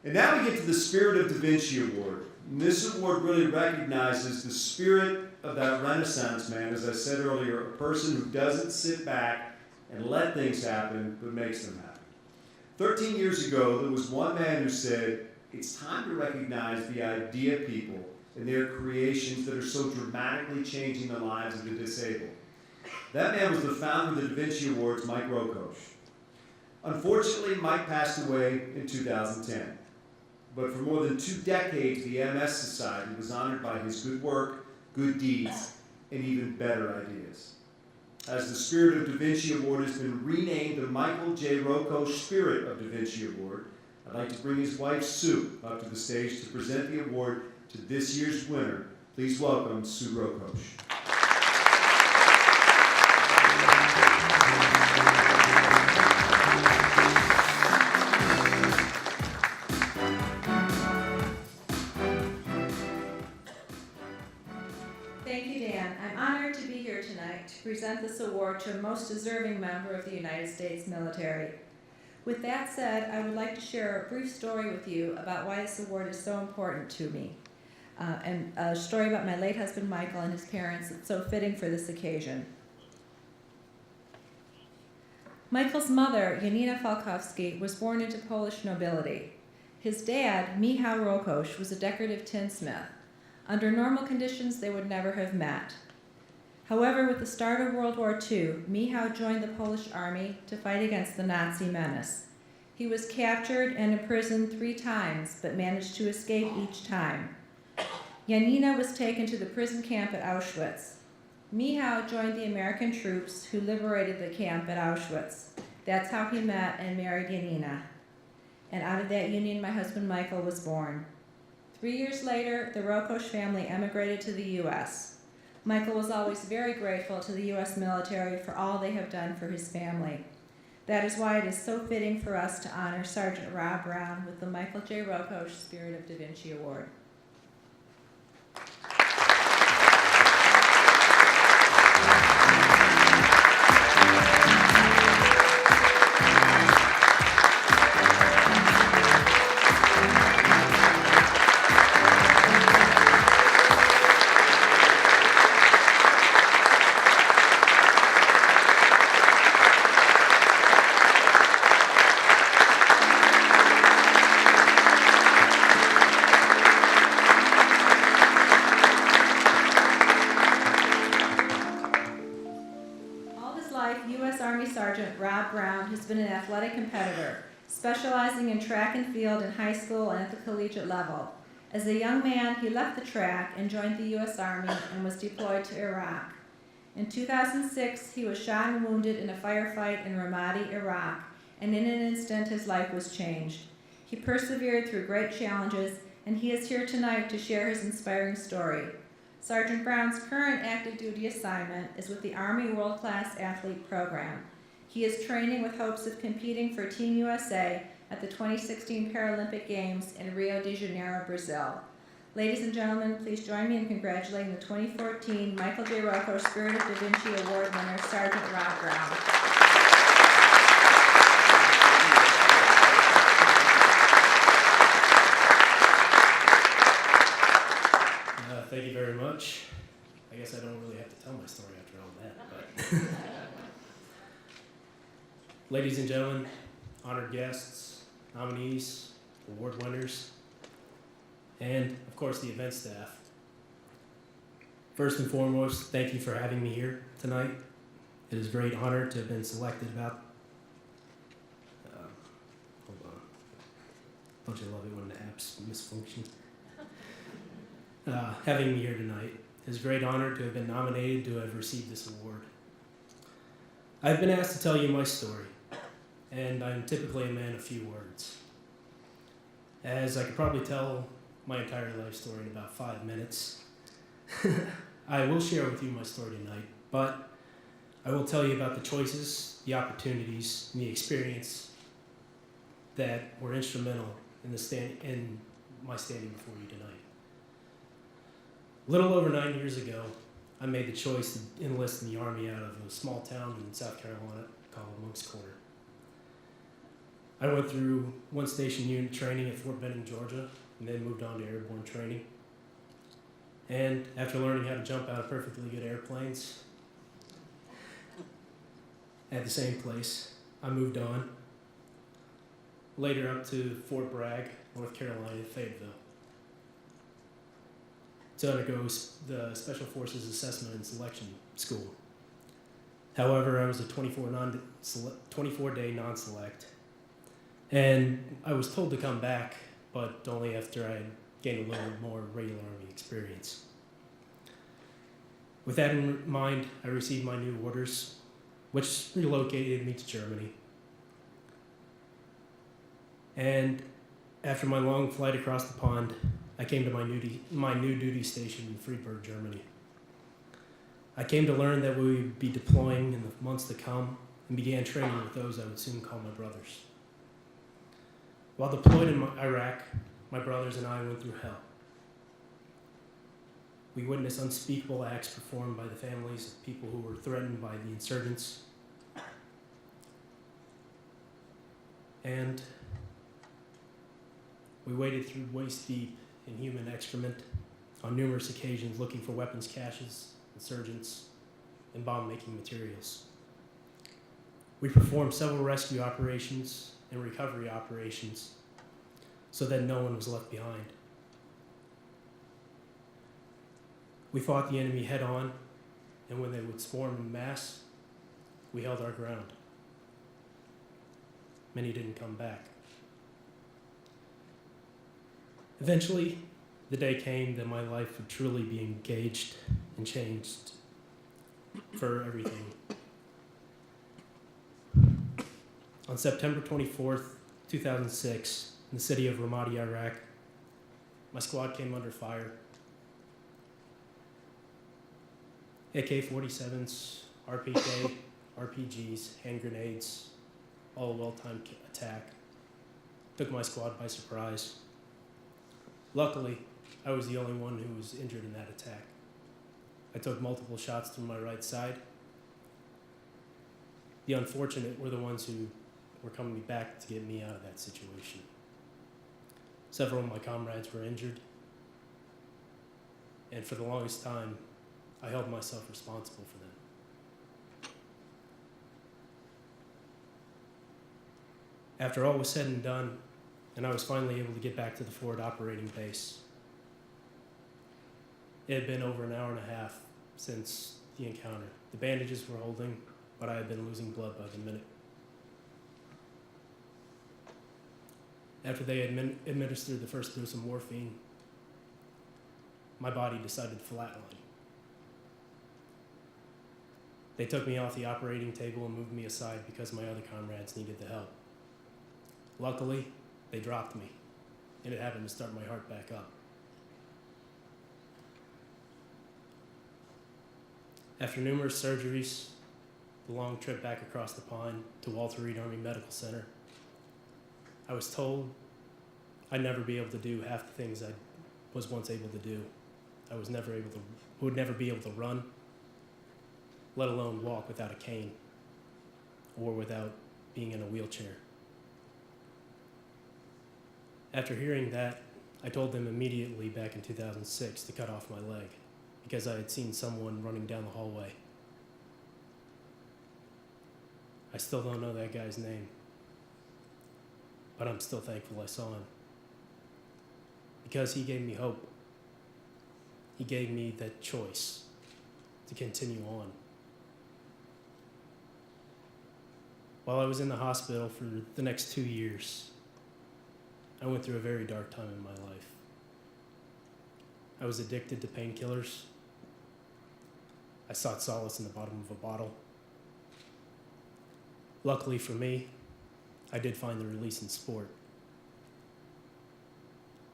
And now we get to the Spirit of DaVinci Award. And this award really recognizes the spirit of that Renaissance man, as I said earlier, a person who doesn't sit back and let things happen, but makes them happen. 13 years ago, there was one man who said, it's time to recognize the idea people and their creations that are so dramatically changing the lives of the disabled. That man was the founder of the DaVinci Awards, Mike Rokosh. Unfortunately, Mike passed away in 2010. But for more than 2 decades, the MS Society was honored by his good work, good deeds, and even better ideas. As the Spirit of DaVinci Award has been renamed the Michael J. Rokosh Spirit of DaVinci Award, I'd like to bring his wife, Sue, up to the stage to present the award to this year's winner. Please welcome Sue Rokosh. Thank you, Dan. I'm honored to be here tonight to present this award to a most deserving member of the United States military. With that said, I would like to share a brief story with you about why this award is so important to me, and a story about my late husband Michael and his parents that's so fitting for this occasion. Michael's mother, Janina Falkowski, was born into Polish nobility. His dad, Michał Rokosz, was a decorative tinsmith. Under normal conditions, they would never have met. However, with the start of World War II, Michał joined the Polish army to fight against the Nazi menace. He was captured and imprisoned 3 times, but managed to escape each time. Janina was taken to the prison camp at Auschwitz. Michał joined the American troops who liberated the camp at Auschwitz. That's how he met and married Janina. And out of that union, my husband Michael was born. 3 years later, the Rokosz family emigrated to the U.S. Michael was always very grateful to the U.S. military for all they have done for his family. That is why it is so fitting for us to honor Sergeant Rob Brown with the Michael J. Rokosh Spirit of DaVinci Award. U.S. Army Sergeant Rob Brown has been an athletic competitor, specializing in track and field in high school and at the collegiate level. As a young man, he left the track and joined the U.S. Army and was deployed to Iraq. In 2006, he was shot and wounded in a firefight in Ramadi, Iraq, and in an instant his life was changed. He persevered through great challenges, and he is here tonight to share his inspiring story. Sergeant Brown's current active duty assignment is with the Army World Class Athlete Program. He is training with hopes of competing for Team USA at the 2016 Paralympic Games in Rio de Janeiro, Brazil. Ladies and gentlemen, please join me in congratulating the 2014 Michael J. Rokosh Spirit of DaVinci Award winner, Sergeant Rob Brown. Thank you very much. I guess I don't really have to tell my story after all that. But ladies and gentlemen, honored guests, nominees, award winners, and of course the event staff. First and foremost, thank you for having me here tonight. It is a great honor to have been selected about. Hold on. Don't you love it when the apps misfunction? Having me here tonight. It is a great honor to have been nominated to have received this award. I've been asked to tell you my story, and I'm typically a man of few words. As I could probably tell my entire life story in about 5 minutes, I will share with you my story tonight, but I will tell you about the choices, the opportunities, and the experience that were instrumental in my standing before you tonight. A little over 9 years ago, I made the choice to enlist in the Army out of a small town in South Carolina called Monk's Corner. I went through one station unit training at Fort Benning, Georgia, and then moved on to airborne training. And after learning how to jump out of perfectly good airplanes at the same place, I moved on, later up to Fort Bragg, North Carolina, Fayetteville, to undergo the Special Forces Assessment and Selection School. However, I was a 24-day non-select, and I was told to come back, but only after I had gained a little more regular Army experience. With that in mind, I received my new orders, which relocated me to Germany. And after my long flight across the pond, I came to my new duty station in Friedberg, Germany. I came to learn that we would be deploying in the months to come and began training with those I would soon call my brothers. While deployed in Iraq, my brothers and I went through hell. We witnessed unspeakable acts performed by the families of people who were threatened by the insurgents. And we waded through waist deep in human excrement on numerous occasions looking for weapons caches, insurgents, and bomb-making materials. We performed several rescue operations and recovery operations so that no one was left behind. We fought the enemy head on, and when they would swarm en masse, we held our ground. Many didn't come back. Eventually, the day came that my life would truly be engaged and changed for everything. On September 24th, 2006, in the city of Ramadi, Iraq, my squad came under fire. AK-47s, RPK, RPGs, hand grenades, all a well-timed attack, took my squad by surprise. Luckily, I was the only one who was injured in that attack. I took multiple shots through my right side. The unfortunate were the ones who were coming back to get me out of that situation. Several of my comrades were injured, and for the longest time, I held myself responsible for them. After all was said and done, and I was finally able to get back to the forward operating base, it had been over an hour and a half since the encounter. The bandages were holding, but I had been losing blood by the minute. After they had administered the first dose of morphine, my body decided to flatline. They took me off the operating table and moved me aside because my other comrades needed the help. Luckily, they dropped me, and it happened to start my heart back up. After numerous surgeries, the long trip back across the pond to Walter Reed Army Medical Center, I was told I'd never be able to do half the things I was once able to do. I would never be able to run, let alone walk without a cane or without being in a wheelchair. After hearing that, I told them immediately back in 2006 to cut off my leg because I had seen someone running down the hallway. I still don't know that guy's name, but I'm still thankful I saw him because he gave me hope. He gave me that choice to continue on. While I was in the hospital for the next 2 years, I went through a very dark time in my life. I was addicted to painkillers. I sought solace in the bottom of a bottle. Luckily for me, I did find the release in sport.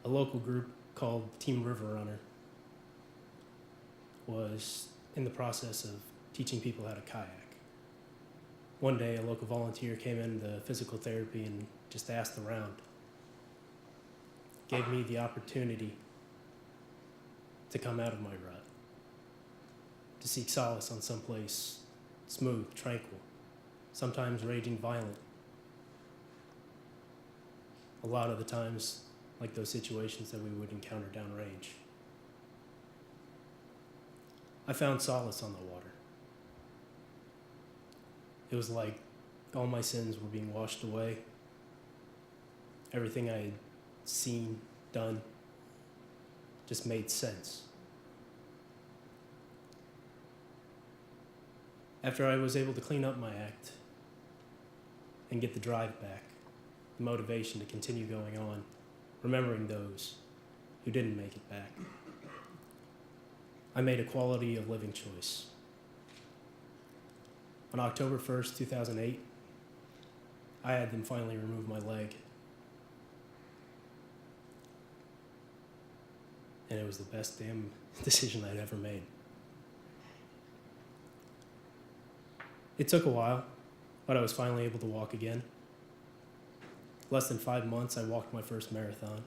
A local group called Team River Runner was in the process of teaching people how to kayak. One day, a local volunteer came into physical therapy and just asked around. Gave me the opportunity to come out of my rut, to seek solace on someplace smooth, tranquil, sometimes raging violent. a lot of the times like those situations that we would encounter downrange. I found solace on the water. It was like all my sins were being washed away. Everything I had seen, done, just made sense. After I was able to clean up my act and get the drive back, the motivation to continue going on, remembering those who didn't make it back, I made a quality of living choice. On October 1st, 2008, I had them finally remove my leg. And it was the best damn decision I'd ever made. It took a while, but I was finally able to walk again. Less than 5 months, I walked my first marathon.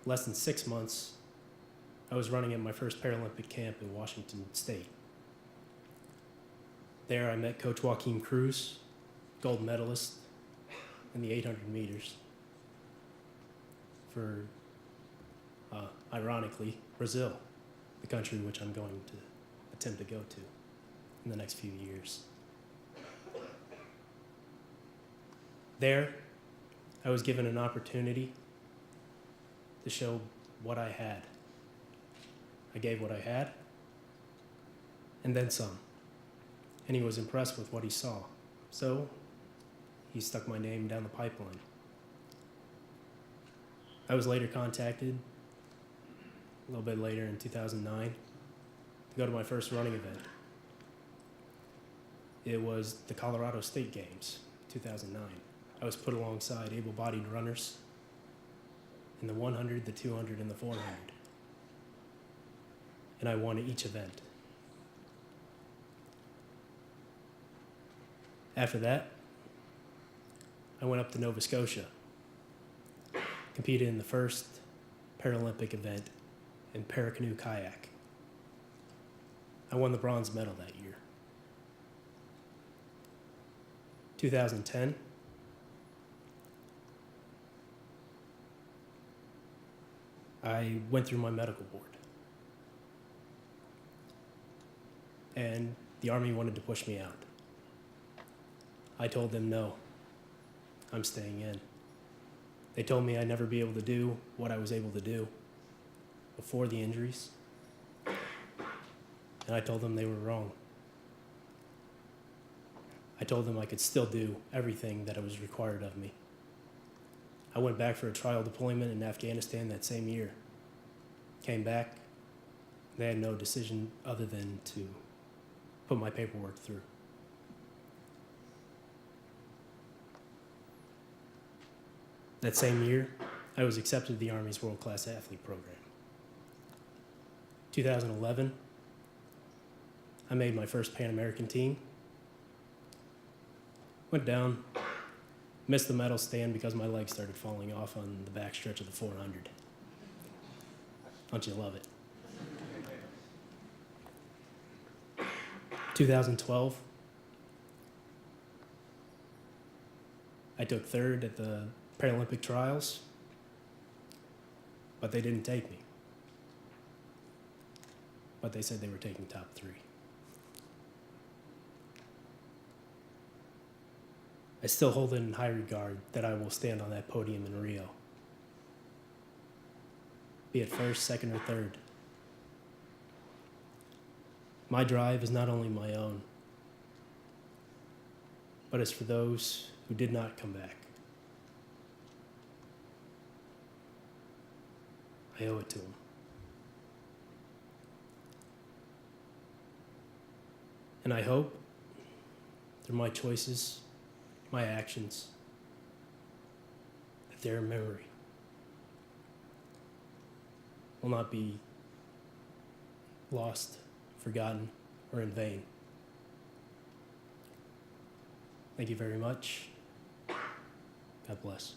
Less than 6 months, I was running at my first Paralympic camp in Washington State. There I met Coach Joaquin Cruz, gold medalist in the 800 meters for, ironically, Brazil, the country which I'm going to attempt to go to in the next few years. There, I was given an opportunity to show what I had. I gave what I had, and then some. And he was impressed with what he saw. So he stuck my name down the pipeline. I was later contacted, a little bit later in 2009, to go to my first running event. It was the Colorado State Games, 2009. I was put alongside able-bodied runners in the 100, the 200, and the 400. And I won each event. After that, I went up to Nova Scotia, competed in the first Paralympic event in paracanoe kayak. I won the bronze medal that year. 2010, I went through my medical board. And the Army wanted to push me out. I told them no, I'm staying in. They told me I'd never be able to do what I was able to do before the injuries. And I told them they were wrong. I told them I could still do everything that was required of me. I went back for a trial deployment in Afghanistan that same year. Came back, they had no decision other than to put my paperwork through. That same year, I was accepted to the Army's World Class Athlete Program. 2011, I made my first Pan American team. Went down, missed the medal stand because my legs started falling off on the back stretch of the 400. Don't you love it? 2012, I took third at the Paralympic trials, but they didn't take me. But they said they were taking top 3. I still hold it in high regard that I will stand on that podium in Rio. Be it first, second, or third. My drive is not only my own, but it's for those who did not come back. I owe it to them. And I hope, through my choices, my actions, that their memory will not be lost, forgotten, or in vain. Thank you very much. God bless.